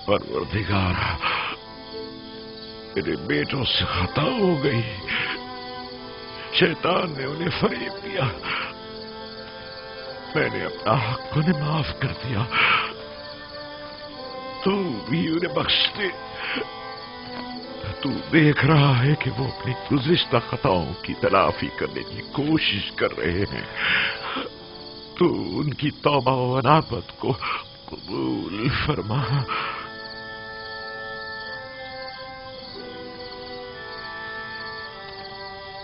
परवरदिगारा, मेरे बेटों से खता हो गई। शैतान ने उन्हें फरेब दिया। मैंने अपना हक उन्हें माफ कर दिया। तू भी उन्हें बख्श दे। तू देख रहा है कि वो अपनी गुज़िश्ता खताओं की तलाफी करने की कोशिश कर रहे हैं। तू उनकी तौबा व अनाबत को कबूल फरमा।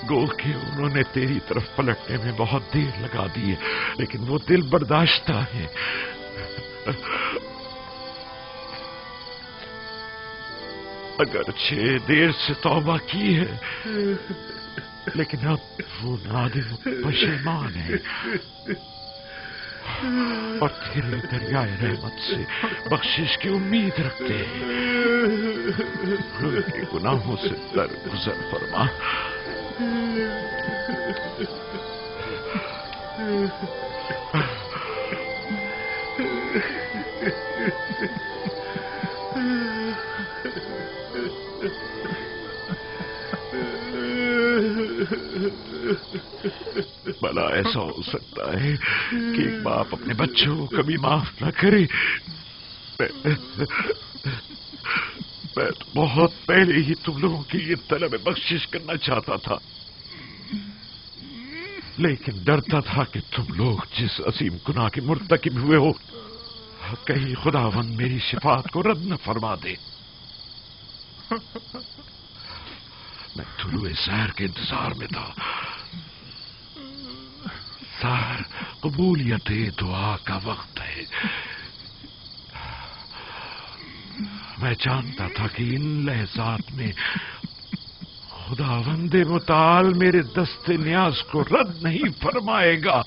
गो कि उन्होंने तेरी तरफ पलटने में बहुत देर लगा दी है, लेकिन वो दिल बर्दाश्ता है। अगरचे देर से तौबा की है, लेकिन अब वो नादिम पशेमान है और तेरे दरियाए रहमत से बख्शिश की उम्मीद रखते हैं। उनके गुनाहों से दरगुजर फरमा। भला ऐसा हो सकता है कि एक बाप अपने बच्चों को कभी माफ न करे? मैं तो बहुत पहले ही तुम लोगों की ये तलब बख्शिश करना चाहता था, लेकिन डरता था कि तुम लोग जिस असीम गुनाह के मुर्तकिब हुए हो, कहीं खुदावंद मेरी शिफात को रद्द न फरमा दे। मैं तुलुए सहर के इंतजार में था। सहर कबूलियत दुआ का वक्त है। मैं जानता था कि इन लहजात में खुदावंदे मुताल मेरे दस्ते न्याज को रद्द नहीं फरमाएगा।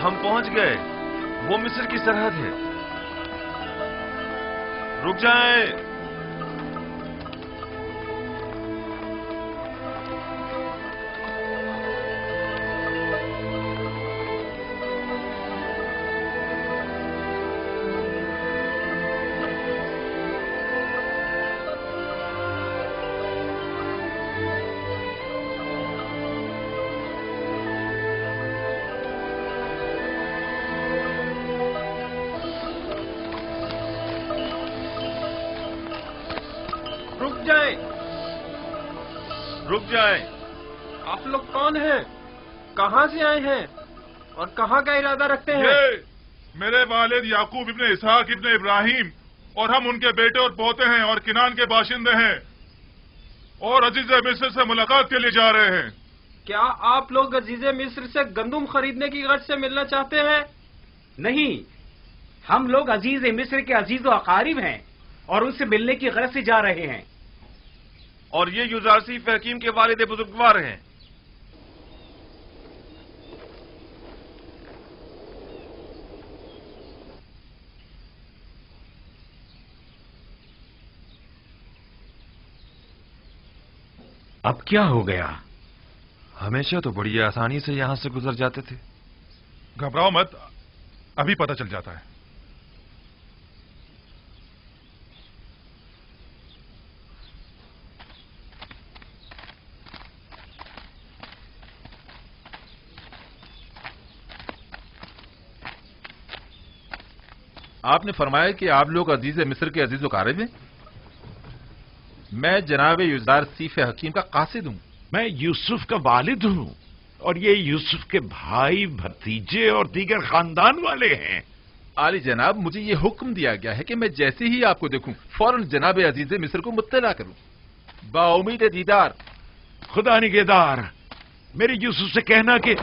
हम पहुंच गए। वो मिस्र की सरहद है। रुक जाएं। रुक जाए। आप लोग कौन हैं? कहां से आए हैं और कहां का इरादा रखते हैं? ये मेरे वालिद याकूब इब्ने इसहाक इब्ने इब्राहिम और हम उनके बेटे और पोते हैं और किनान के बाशिंदे हैं और अजीज मिस्र से मुलाकात के लिए जा रहे हैं। क्या आप लोग अजीज़े मिस्र से गंदुम खरीदने की गर्ज से मिलना चाहते हैं? नहीं, हम लोग अजीज मिस्र के अजीज व अकारिब हैं और उनसे मिलने की गरज से जा रहे हैं। और ये युजारसीफ हकीम के वालिद बुजुर्गवार हैं। अब क्या हो गया? हमेशा तो बड़ी आसानी से यहां से गुजर जाते थे। घबराओ मत, अभी पता चल जाता है। आपने फरमाया कि आप लोग अजीज मिस्र के अजीज वकारिब हैं। मैं जनाब युजार सीफ हकीम का कासिद हूं। मैं यूसुफ का वालिद हूं और ये यूसुफ के भाई, भतीजे और दीगर खानदान वाले हैं। आली जनाब, मुझे ये हुक्म दिया गया है कि मैं जैसे ही आपको देखूं फौरन जनाब अजीज मिस्र को मुत्तला करूं। बाउमीद दीदार। खुदा निगहदार, मेरे यूसुफ से कहना कि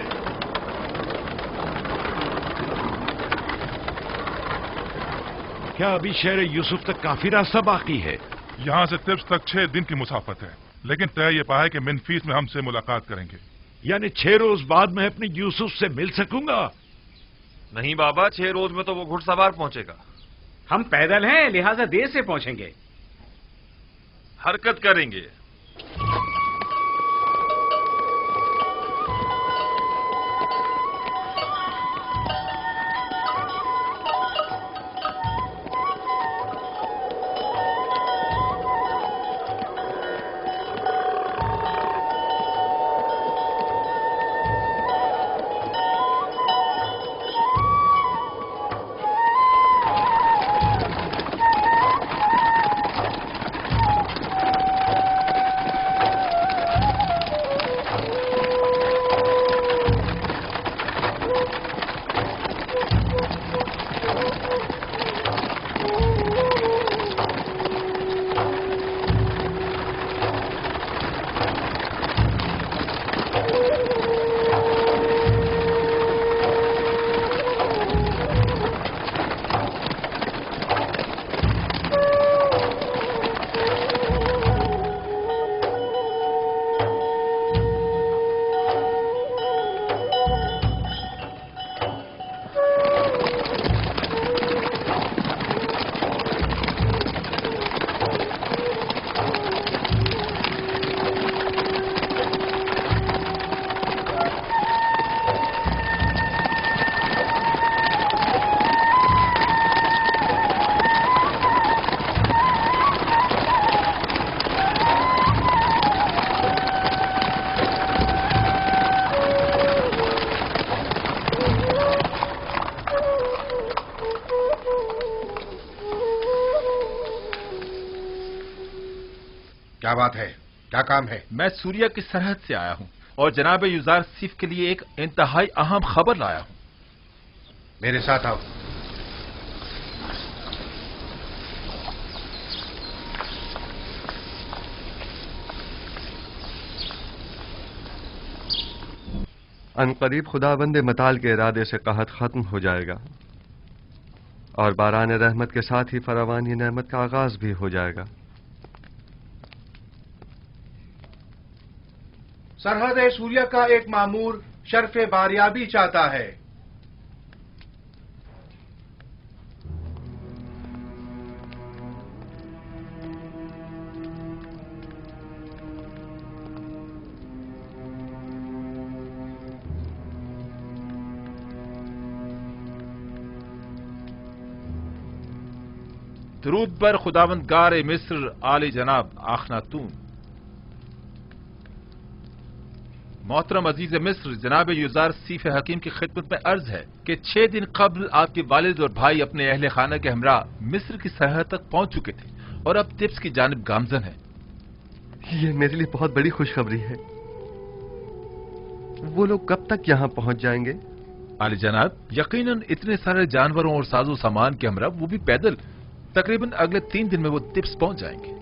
क्या अभी शहर यूसुफ तक काफी रास्ता बाकी है? यहाँ से तिब्स तक 6 दिन की मुसाफत है, लेकिन तय ये पाया कि मिनफीस में हमसे मुलाकात करेंगे। यानी 6 रोज बाद मैं अपने यूसुफ से मिल सकूंगा? नहीं बाबा, 6 रोज में तो वो घुड़सवार पहुंचेगा। हम पैदल हैं, लिहाजा देर से पहुंचेंगे। हरकत करेंगे। क्या बात है? क्या काम है? मैं सूरिया की सरहद से आया हूं और जनाब युजार सीफ के लिए एक इंतहाई अहम खबर लाया हूं। मेरे साथ आओ। अनकरीब खुदाबंद मताल के इरादे से कहत खत्म हो जाएगा और बारान रहमत के साथ ही फरावानी नेमत का आगाज भी हो जाएगा। सरहद सूर्या का एक मामूर शर्फ बारियाबी चाहता है। दरूद पर खुदावंद गार मिस्र आली जनाब आखनातून। मोहतरम अजीज मिस्र, जनाब युजार सीफ हकीम की खिदमत में अर्ज है कि 6 दिन कबल आपके वालिद और भाई अपने अहले खाना के हमरा मिस्र की सरहद तक पहुंच चुके थे और अब तिब्स की जानिब गामजन है। ये मेरे लिए बहुत बड़ी खुशखबरी है। वो लोग कब तक यहां पहुंच जाएंगे? आली जनाब, यकीनन इतने सारे जानवरों और साजो सामान के हमरा, वो भी पैदल, तकरीबन अगले 3 दिन में वो तिब्स पहुंच जाएंगे।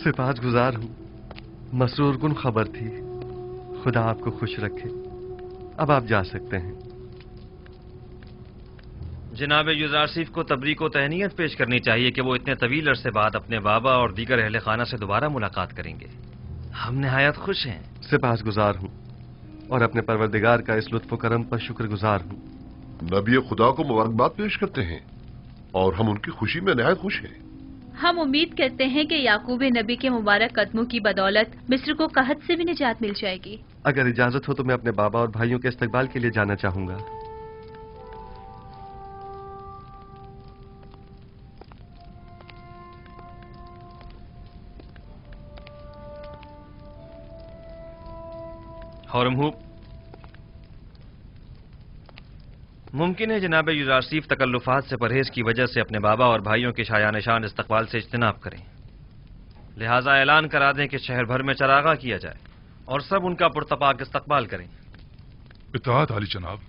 सिपाहगुजार हूं। मसरूर कुन खबर थी। खुदा आपको खुश रखे। अब आप जा सकते हैं। जनाब युजारसीफ को तबरीक व तहनीयत पेश करनी चाहिए कि वो इतने तवील अरसे बाद अपने बाबा और दीगर अहले खाना से दोबारा मुलाकात करेंगे। हम निहायत खुश हैं। सिपाहगुजार हूँ और अपने परवरदिगार का इस लुत्फ करम पर शुक्रगुजार हूँ। नबी खुदा को मुबारकबाद पेश करते हैं और हम उनकी खुशी में निहायत खुश हैं। हम उम्मीद करते हैं कि याकूब नबी के मुबारक कदमों की बदौलत मिस्र को कहत से भी निजात मिल जाएगी। अगर इजाजत हो तो मैं अपने बाबा और भाइयों के इस्तकबाल के लिए जाना चाहूंगा। हौरमहूब, मुमकिन है जनाब युजारसीफ तकल्लुफात से परहेज की वजह से अपने बाबा और भाइयों के शायान-ए-शान इस्तकबाल से इज्तिनाब करें। लिहाजा ऐलान करा दें कि शहर भर में चरागा किया जाए और सब उनका पुरतपाक इस्तकबाल करें। इत्तेहाद आली जनाब।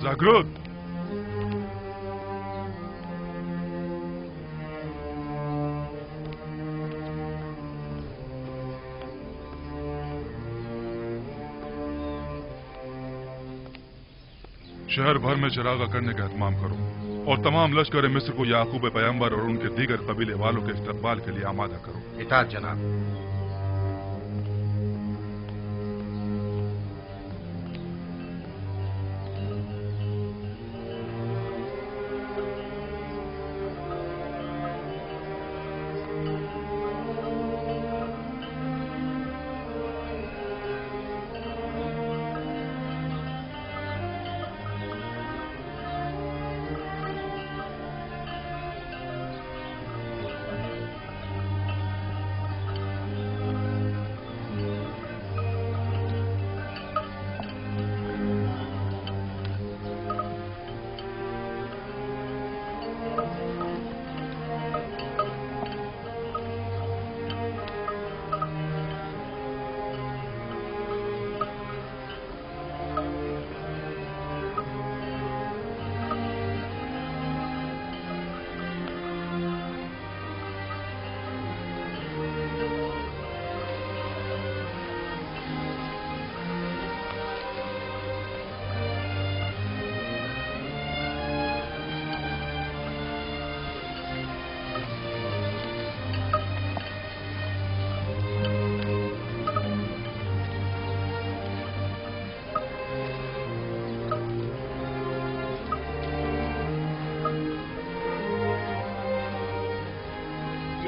जागरूक। शहर भर में चरागा करने का एहतमाम करो और तमाम लश्कर मिस्र को याकूब पैगंबर और उनके दीगर कबीले वालों के इस्तकबाल के लिए आमादा करो। इताअत जनाब।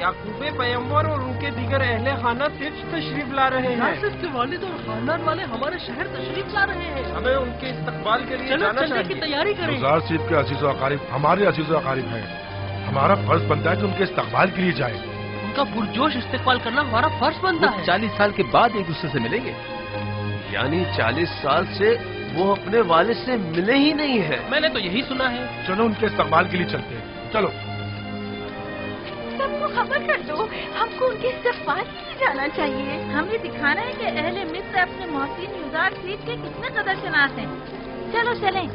याकूबे पैगंबर और उनके दीगर अहले खाना तिब्स तशरीफ ला रहे हैं। के वालिद और खानदान वाले हमारे शहर तशरीफ ला रहे हैं। हमें उनके इस्तकबाल के लिए जाना चलने की तैयारी करें। युजारसीफ के अजीज़ व अकारिब हमारे अजीज़ व अकारिब हैं। हमारा फर्ज बनता है कि उनके इस्तकबाल के लिए जाए। उनका पुरजोश इस्तकबाल करना हमारा फर्ज बनता है। 40 साल के बाद एक दूसरे से मिलेंगे। यानी 40 साल से वो अपने वालिद से मिले ही नहीं है। मैंने तो यही सुना है। चलो उनके इस्तकबाल के लिए चलते हैं। चलो सबको खबर कर दो, हमको उनके इस्तकबाल के लिए जाना चाहिए। हमें दिखाना है कि अहले मिस्र अपने मोहसिन युजारसीफ के कितने कदर शनास हैं। चलो चलें।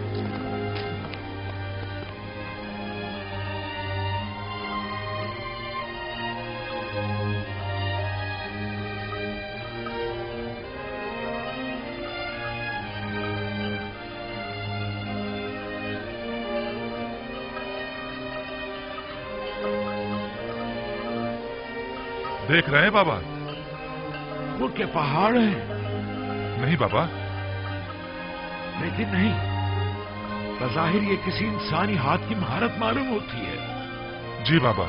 देख रहे हैं बाबा? वो के पहाड़ हैं। नहीं बाबा। लेकिन नहीं, बज़ाहिर ये किसी इंसानी हाथ की महारत मालूम होती है। जी बाबा,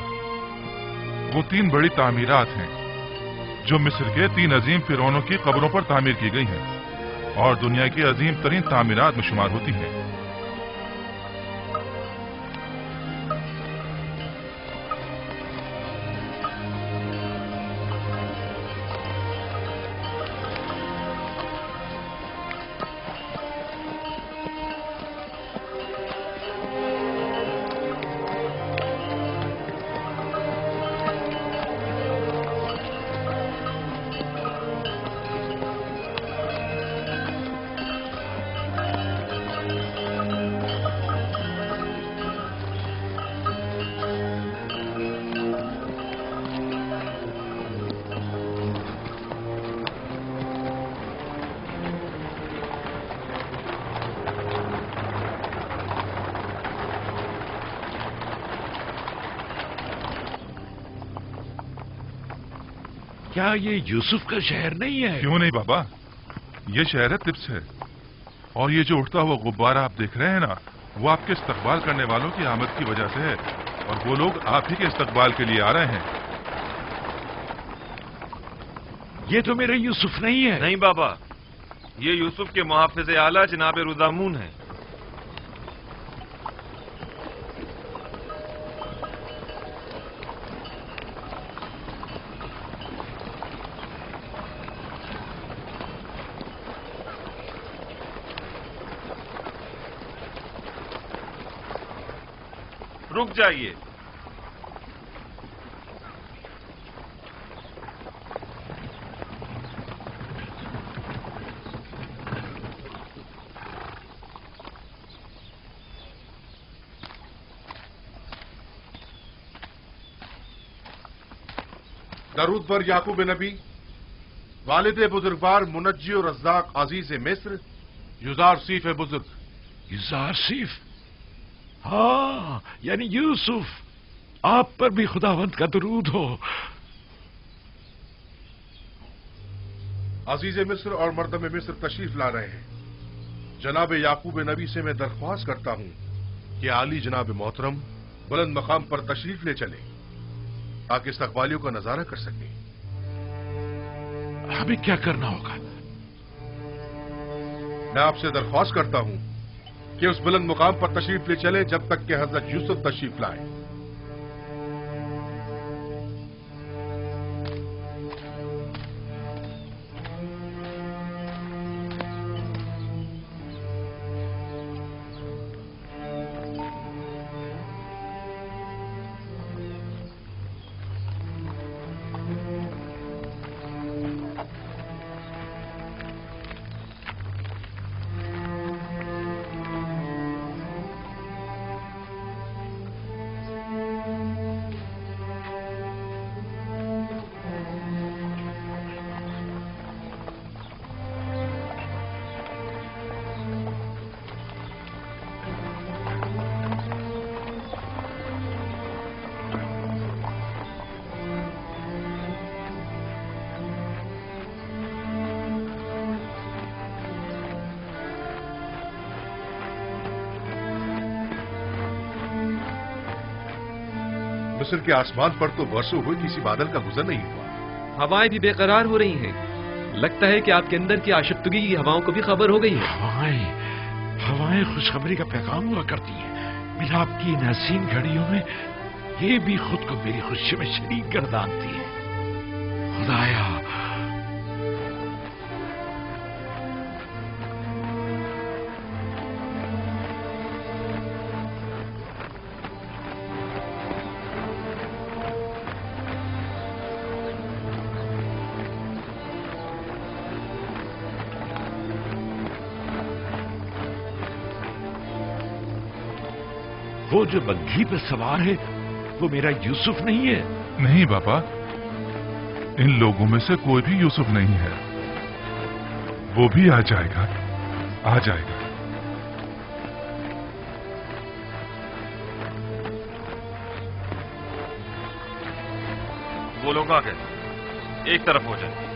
वो 3 बड़ी तामीरात हैं जो मिस्र के 3 अजीम फिरौनों की कब्रों पर तामीर की गई हैं और दुनिया की अजीम तरीन तामीरात में शुमार होती हैं। क्या ये यूसुफ का शहर नहीं है? क्यों नहीं बाबा, ये शहर है तिब्स है। और ये जो उठता हुआ गुब्बारा आप देख रहे हैं ना, वो आपके इस्तकबाल करने वालों की आमद की वजह से है, और वो लोग आप ही के इस्तकबाल के लिए आ रहे हैं। ये तो मेरा यूसुफ नहीं है। नहीं बाबा, ये यूसुफ के मुहाफिज आला जनाब रुदामून है। रुक जाइए। दरूद पर याकूब नबी, वालिद बुजुर्गवार मुनज्जी और रज़्ज़ाक अजीज मिस्र, युजार सीफ बुजुर्ग। युजार सीफ? हाँ, यानी यूसुफ, आप पर भी खुदावंत का दरूद हो। अजीज मिस्र और मर्दम मिस्र तशरीफ ला रहे हैं। जनाब याकूब नबी से मैं दरख्वास्त करता हूं कि आली जनाब मोहतरम बुलंद मकाम पर तशरीफ ले चले ताकि इस्तकबालियों का नजारा कर सकें। हमें क्या करना होगा? मैं आपसे दरख्वास्त करता हूं कि उस बुलंद मुकाम पर तशरीफ ले चले जब तक कि हजरत यूसुफ तशरीफ लाए। मिस्र के आसमान पर तो बरसों हुए किसी बादल का गुजर नहीं हुआ। हवाएं भी बेकरार हो रही हैं। लगता है कि आपके अंदर की आशिफ्तगी की हवाओं को भी खबर हो गई है। हवाएं खुशखबरी का पैगाम हुआ करती हैं। मिलाप की इन हसीन घड़ियों में ये भी खुद को मेरी खुशी में शरीक गर्दानती है। खुदाया, वो जो बग्घी पर सवार है वो मेरा यूसुफ नहीं है। नहीं बाबा, इन लोगों में से कोई भी यूसुफ नहीं है। वो भी आ जाएगा, आ जाएगा। वो लोग आ गए, एक तरफ हो जाए।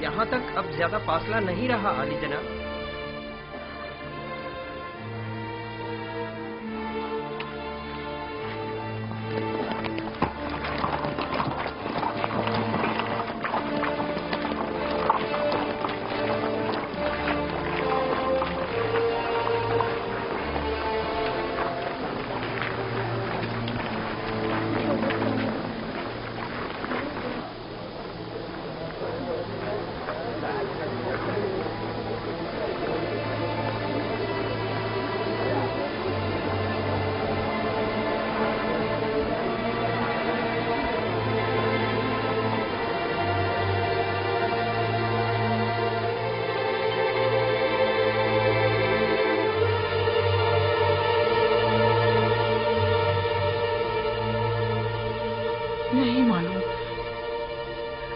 यहाँ तक अब ज्यादा फासला नहीं रहा आली जनाब।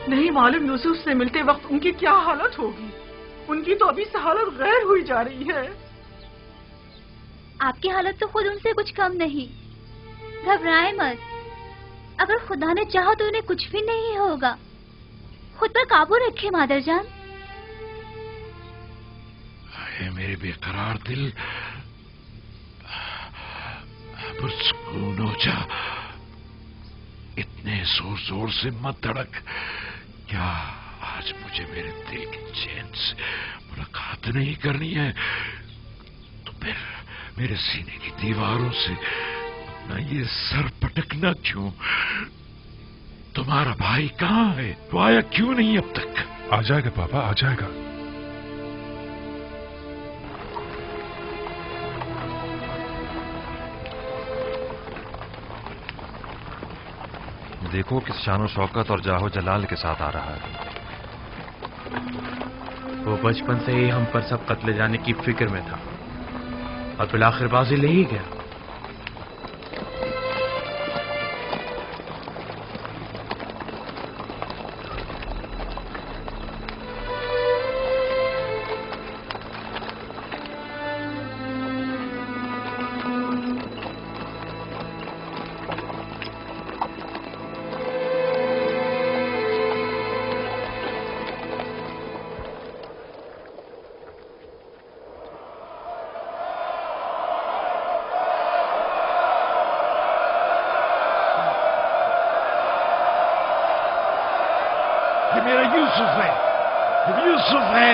नहीं मालूम यूसुफ से मिलते वक्त उनकी क्या हालत होगी। उनकी तो अभी से हालत गैर हुई जा रही है। आपकी हालत तो खुद उनसे कुछ कम नहीं। घबराए मत, अगर खुदा ने चाहा तो उन्हें कुछ भी नहीं होगा। खुद पर काबू रखे मादरजान। मेरे बेकरार दिल, पुरसकून हो जा। इतने जोर जोर से मत धड़क। क्या आज मुझे मेरे दिल के चैन से मुलाकात नहीं करनी है तो फिर मेरे सीने की दीवारों से अपना ये सर पटकना क्यों? तुम्हारा भाई कहाँ है? वो आया क्यों नहीं अब तक? आ जाएगा पापा, आ जाएगा। देखो किस शानो शौकत और जाहो जलाल के साथ आ रहा है। वो बचपन से ही हम पर सब कत्ले जाने की फिक्र में था और फिर आखिर बाजी ले ही गया। ये मेरा यूसुफ है, यूसुफ है।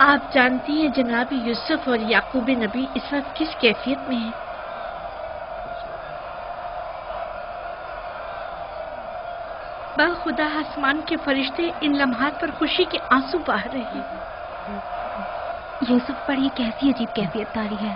आप जानती हैं जनाब यूसुफ और याकूब नबी इस वक्त किस कैफियत में हैं? बाखुदा आसमान के फरिश्ते इन लम्हात पर खुशी के आंसू बहा रहे हैं। यूसुफ पर ये कैसी अजीब कैफियत तारी है।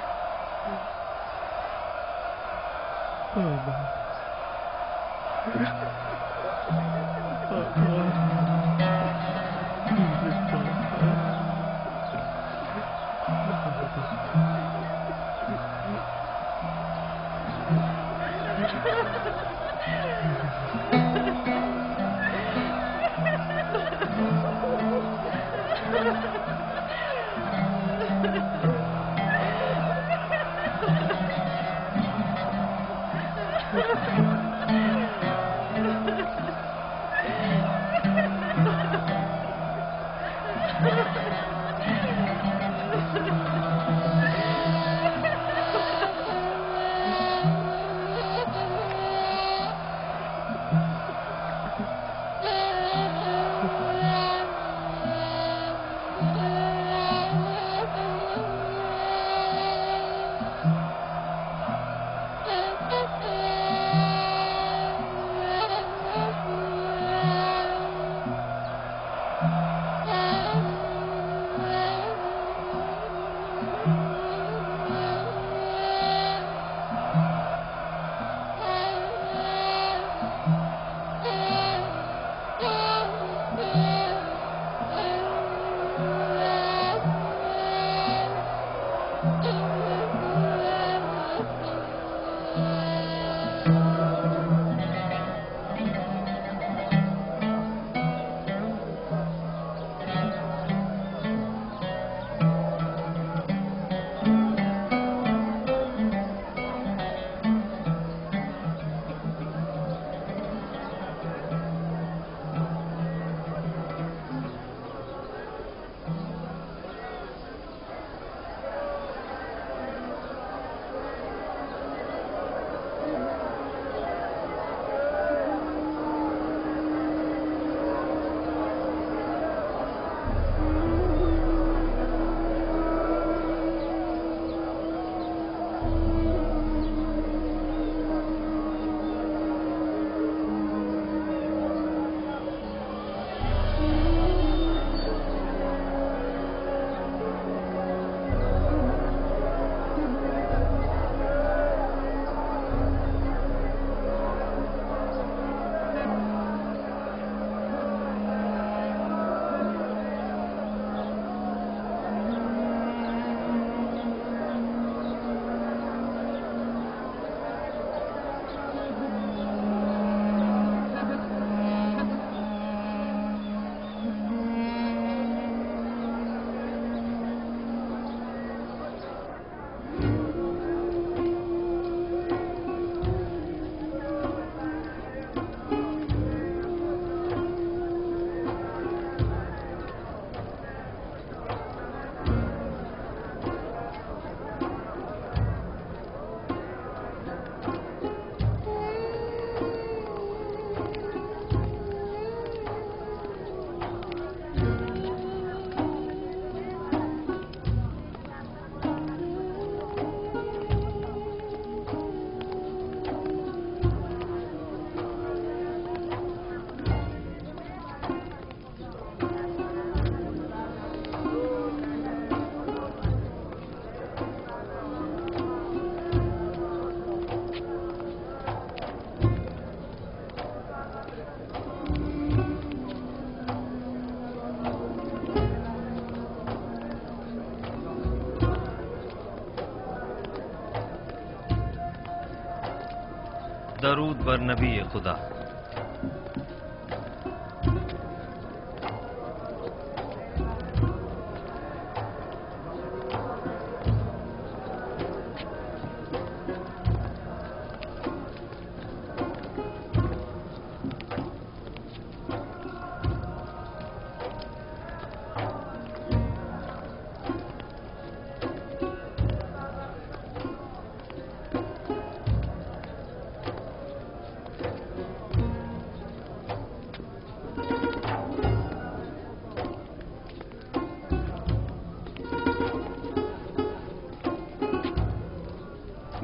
दरूद बर नबी खुदा।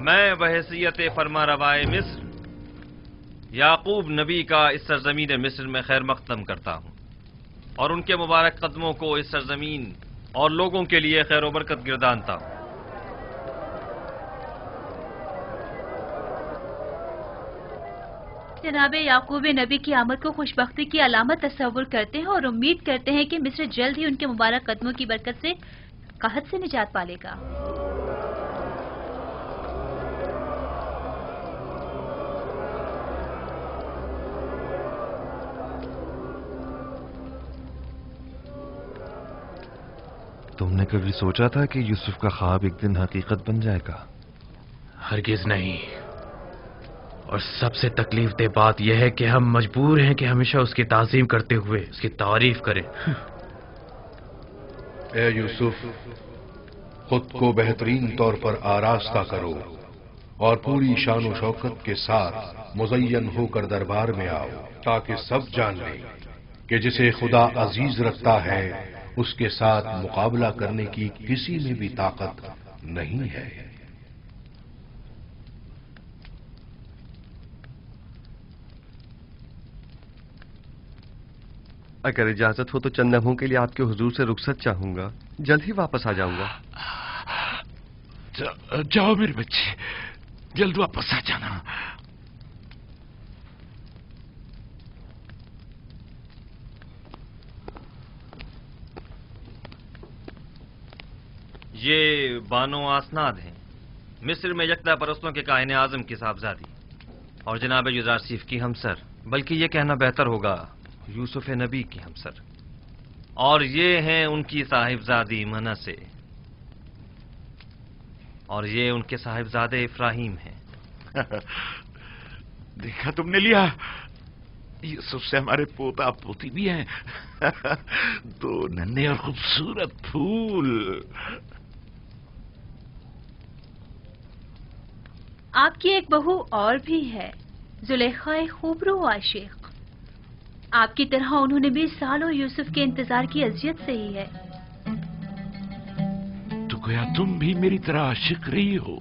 मैं बहैसियत फरमारवाए मिस्र याकूब नबी का इस सरजमीन मिस्र में खैर मकदम करता हूं और उनके मुबारक कदमों को इस सरजमीन और लोगों के लिए खैर व बरकत गिरदानता हूं। जनाबे याकूब नबी की आमद को खुशबख्ती की अलामत तस्वुर करते हैं और उम्मीद करते हैं कि मिस्र जल्द ही उनके मुबारक कदमों की बरकत से कहत से निजात पालेगा। तुमने कभी सोचा था कि यूसुफ का ख्वाब एक दिन हकीकत बन जाएगा? हरगिज नहीं। और सबसे तकलीफदेह बात यह है कि हम मजबूर हैं कि हमेशा उसकी ताज़ीम करते हुए उसकी तारीफ करें। ए यूसुफ, खुद को बेहतरीन तौर पर आरास्ता करो और पूरी शान शौकत के साथ मुज़य्यन होकर दरबार में आओ, ताकि सब जान लें कि जिसे खुदा अजीज रखता है उसके साथ मुकाबला करने की किसी में भी ताकत नहीं है। अगर इजाजत हो तो चंद लम्हों के लिए आपके हुजूर से रुखसत चाहूंगा। जल्द ही वापस आ जाऊंगा। जाओ मेरे बच्चे, जल्द वापस आ जाना। ये बानो आसनाद हैं, मिस्र में यकदा परस्तों के काहिन आजम की साहबजादी और जनाब युजारसीफ की हमसर, बल्कि ये कहना बेहतर होगा यूसुफ नबी की हमसर। और ये हैं उनकी साहिबजादी मनसे और ये उनके साहिबजादे इफ्राहिम हैं। देखा तुमने लिया, यूसुफ से हमारे पोता पोती भी हैं। दो नन्हे और खूबसूरत फूल। आपकी एक बहू और भी है, जुलेखा खूबरू आशिक। आपकी तरह उन्होंने भी सालों यूसुफ के इंतजार की अजियत सही है। तो गया तुम भी मेरी तरह आशिक रही हो?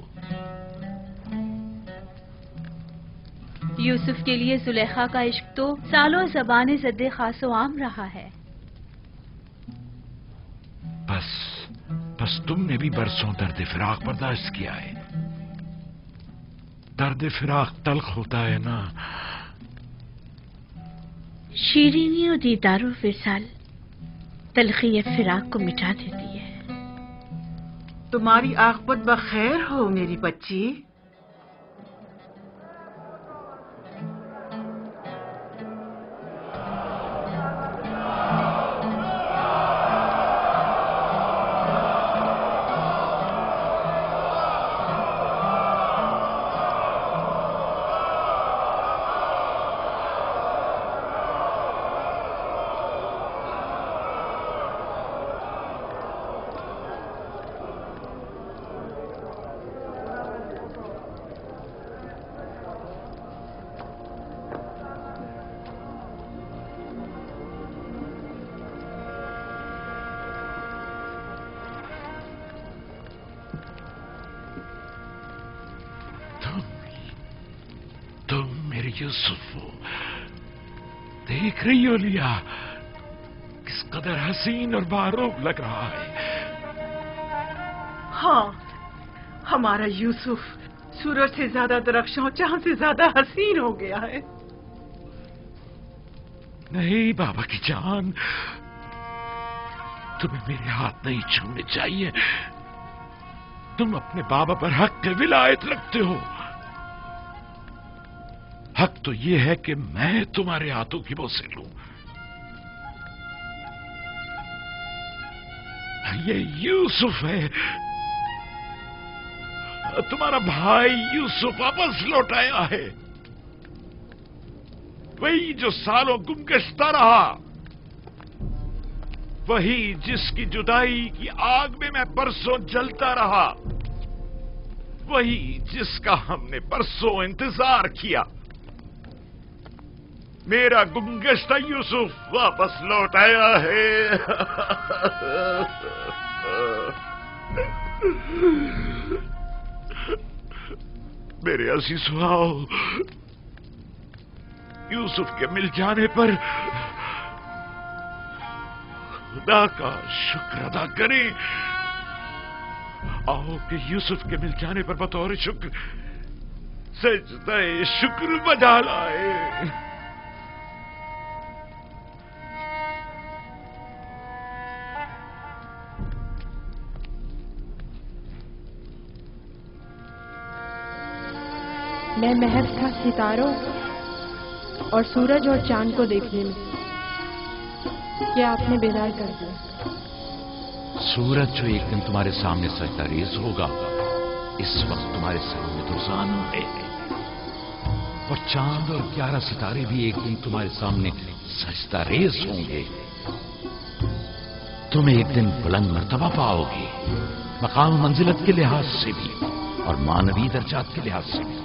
यूसुफ के लिए जुलेखा का इश्क तो सालों ज़बाने ज़द्दे खासो आम रहा है। बस तुमने भी बरसों दर्द फिराक बर्दाश्त किया है। दर्द फिराक तल्ख होता है ना। शीरीनी और दीदारो विसाल तलखी फिराक को मिटा देती है। तुम्हारी आखबत बखैर हो मेरी बच्ची। तुम मेरे यूसुफ हो, देख रही हो लिया किस कदर हसीन और बारूब लग रहा है। हाँ, हमारा यूसुफ सूरज से ज्यादा दरख्शां, चांद से ज्यादा हसीन हो गया है। नहीं बाबा की जान, तुम्हें मेरे हाथ नहीं छूने चाहिए। तुम अपने बाबा पर हक के विलायत रखते हो। हक तो ये है कि मैं तुम्हारे हाथों की बोसे लूं। ये यूसुफ है, तुम्हारा भाई यूसुफ वापस लौट आया है। वही जो सालों गुमगश्ता रहा, वही जिसकी जुदाई की आग में मैं परसों जलता रहा, वही जिसका हमने परसों इंतजार किया। मेरा गुमगश्ता यूसुफ वापस लौट आया है। मेरे अजीज आओ, यूसुफ के मिल जाने पर खुदा का शुक्र अदा करें। आओ कि यूसुफ के मिल जाने पर बतौर शुक्र सजदा शुक्र बजा लाए। मैं महज था सितारों और सूरज और चांद को देखने में, क्या आपने बेदार कर दिया। सूरज जो एक दिन तुम्हारे सामने सजदारेज होगा, इस वक्त तुम्हारे सामने तो जानो है, और चांद और 11 सितारे भी एक दिन तुम्हारे सामने सजदारेज होंगे। तुम एक दिन बुलंद मर्तबा पाओगे, मकाम मंजिलत के लिहाज से भी और मानवीय दर्जात के लिहाज से भी।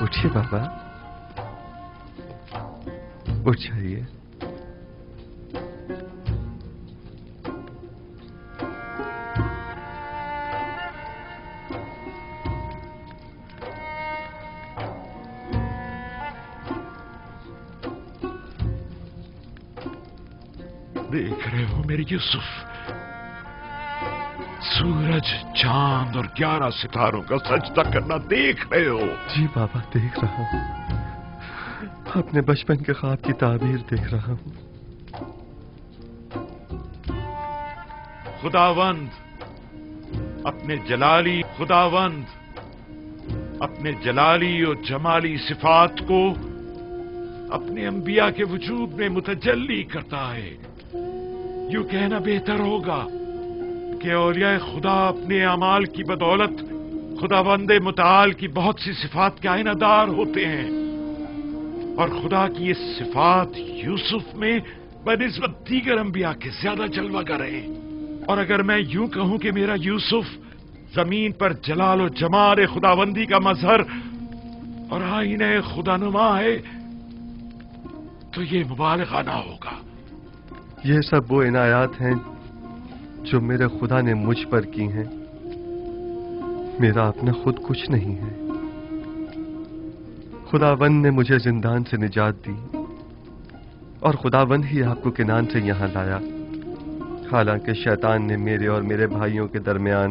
उठिए बाबा, उठ जाइए। देख रहे हो मेरे यूसुफ, सूरज, चांद और 11 सितारों का सजदा करना देख रहे हो? जी बाबा, देख रहा हूं। अपने बचपन के ख्वाब की ताबीर देख रहा हूं। खुदावंद अपने जलाली और जमाली सिफात को अपने अंबिया के वजूद में मुतजल्ली करता है। यूं कहना बेहतर होगा कि औलिया खुदा अपने अमाल की बदौलत खुदावंदे मुताल की बहुत सी सिफात के आईनादार होते हैं, और खुदा की ये सिफात यूसुफ में बनिस्बत दीगर अंबिया के ज्यादा जलवागर है। और अगर मैं यूं कहूं कि मेरा यूसुफ जमीन पर जलाल और जमाल खुदावंदी का मजहर और आईने खुदानुमा है, तो ये मुबालगा ना होगा। ये सब वो इनायात हैं जो मेरे खुदा ने मुझ पर की हैं। मेरा अपना खुद कुछ नहीं है। खुदावंद ने मुझे जिंदान से निजात दी, और खुदावंद ही आपको किनान से यहां लाया। हालांकि शैतान ने मेरे और मेरे भाइयों के दरमियान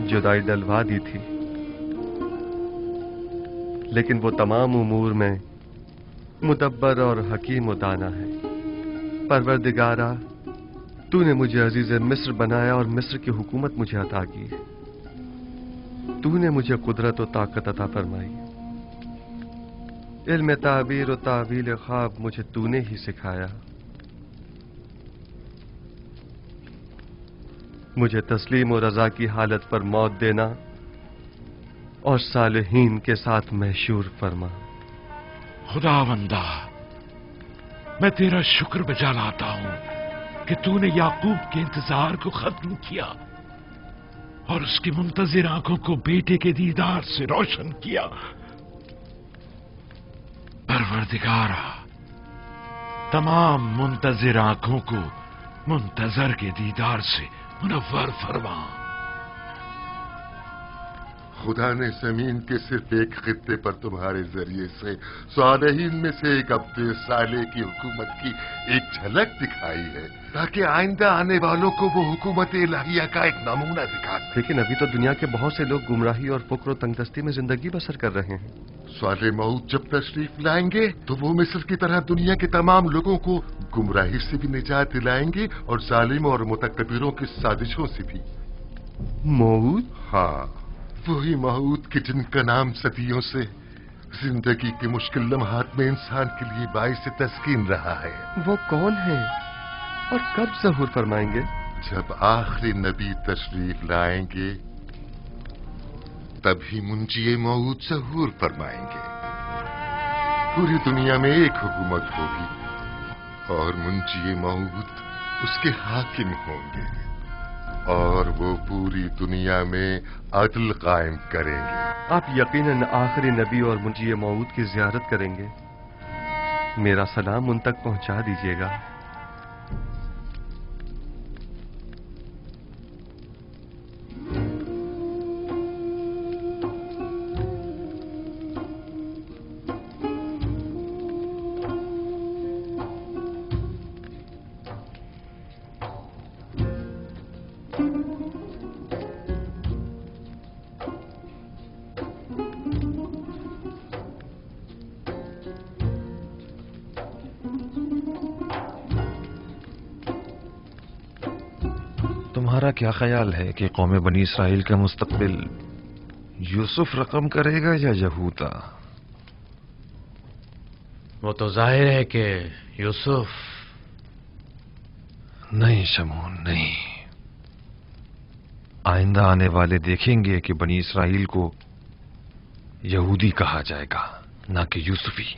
जुदाई डलवा दी थी, लेकिन वो तमाम उमूर में मुदब्बर और हकीम व दाना है। परवरदिगारा, तूने मुझे अजीज मिस्र बनाया और मिस्र की हुकूमत मुझे अता की। तूने मुझे कुदरत और ताकत अता फरमाई। इल्म ताबीर और तावील ख्वाब मुझे तूने ही सिखाया। मुझे तस्लीम और रजा की हालत पर मौत देना और सालिहीन के साथ महशूर फरमा। खुदावंदा, मैं तेरा शुक्र बजा लाता हूं कि तूने याकूब के इंतजार को खत्म किया और उसकी मुंतजिर आंखों को बेटे के दीदार से रोशन किया। परवरदिगारा, तमाम मुंतजिर आंखों को मुंतजर के दीदार से मुनव्वर फरमा। खुदा ने जमीन के सिर्फ एक खित्ते पर तुम्हारे जरिए से सालेहीन में से एक अब्दे साले की हुकूमत की एक झलक दिखाई है, ताकि आइंदा आने वालों को वो हुकूमत इलाहिया का एक नमूना दिखा सके। लेकिन अभी तो दुनिया के बहुत से लोग गुमराही और फुक्र और तंगदस्ती में जिंदगी बसर कर रहे हैं। साले मऊद जब तशरीफ लाएंगे तो वो मिस्र की तरह दुनिया के तमाम लोगों को गुमराही से भी निजात दिलाएंगे और जालिम और मुतकब्बिरों की साजिशों से भी। मऊद? हाँ, वही मऊद कि जिनका नाम सदियों से जिंदगी के मुश्किल लम्हात में इंसान के लिए बाइस तस्कीन रहा है। वो कौन है और कब ज़हूर फरमाएंगे? जब आखिरी नबी तशरीफ लाएंगे तभी मुंजिए मौऊद ज़हूर फरमाएंगे। पूरी दुनिया में एक हुकूमत होगी और मुंजिए मौऊद उसके हाकिम होंगे और वो पूरी दुनिया में अदल कायम करेंगे। आप यकीनन आखिरी नबी और मुंजिए मौऊद की ज़ियारत करेंगे। मेरा सलाम उन तक पहुंचा दीजिएगा। तुम्हारा क्या ख्याल है कि कौम बनी इसराइल का मुस्तकबिल यूसुफ रकम करेगा या यहूदा? वो तो जाहिर है कि यूसुफ। नहीं शमून, नहीं। आइंदा आने वाले देखेंगे कि बनी इसराइल को यहूदी कहा जाएगा, ना कि यूसुफी।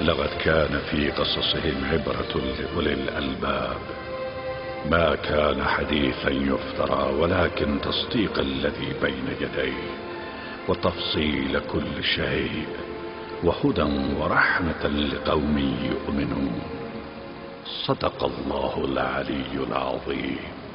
لقد كان في قصصهم عبرة لأولي الألباب ما كان حديثا يفترى ولكن تصديق الذي بين يديه وتفصيل كل شيء وهدى ورحمة لقوم يؤمنون. صدق الله العلي العظيم.